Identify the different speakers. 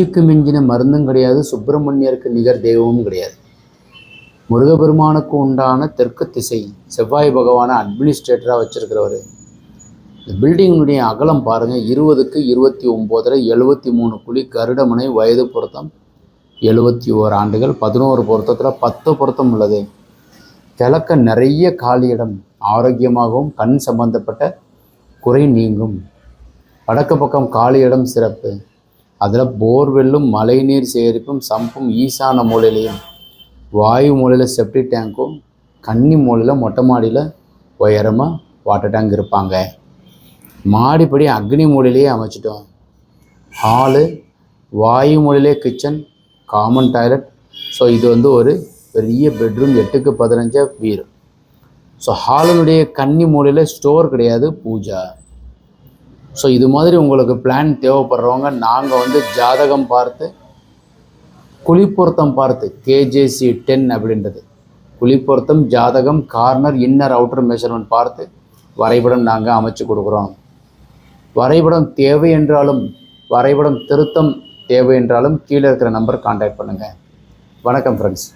Speaker 1: க்கு மிஞ்சின மருந்தும் கிடையாது, சுப்பிரமணியருக்கு நிகர் தெய்வமும் கிடையாது. முருகப்பெருமானுக்கு உண்டான தெற்கு திசை செவ்வாய் பகவானை அட்மினிஸ்ட்ரேட்டராக வச்சிருக்கிறவர். இந்த பில்டிங்கினுடைய அகலம் பாருங்கள், 20க்கு 29 73 குழி, கருடமனை, வயது பொருத்தம் 71 ஆண்டுகள், 11 பொருத்தத்தில் 10 பொருத்தம் உள்ளது. கிழக்க நிறைய காலியிடம், ஆரோக்கியமாகவும் கண் சம்பந்தப்பட்ட குறை நீங்கும். வடக்கு பக்கம் காலியிடம் சிறப்பு. அதில் போர்வெல்லும் மழைநீர் சேகரிப்பும் சம்பும் ஈசான மூலையிலையும், வாயு மூலையில் செப்டி டேங்க்கும், கன்னி மூலையில் மொட்டை மாடியில் உயரமாக வாட்டர் டேங்க் இருப்பாங்க. மாடிப்படி அக்னி மூலையிலேயே அமைச்சிட்டோம். ஹாலு, வாயு மூலையிலே கிச்சன், காமன் டாய்லெட். ஸோ இது ஒரு பெரிய பெட்ரூம், 8க்கு 15 வீடு. ஸோ ஹாலினுடைய கன்னி மூலையில் ஸ்டோர் கிடையாது, பூஜா. ஸோ இது மாதிரி உங்களுக்கு பிளான் தேவைப்படுறவங்க நாங்கள் ஜாதகம் பார்த்து குழிப்பொருத்தம் பார்த்து KJC 10 அப்படின்றது குழிப்பொருத்தம், ஜாதகம், கார்னர், இன்னர், அவுட்டர் மெஷர்மெண்ட் பார்த்து வரைபடம் நாங்கள் அமைச்சு கொடுக்குறோம். வரைபடம் தேவை என்றாலும், வரைபடம் திருத்தம் தேவை என்றாலும் கீழே இருக்கிற நம்பர் கான்டாக்ட் பண்ணுங்கள். வணக்கம் ஃப்ரெண்ட்ஸ்.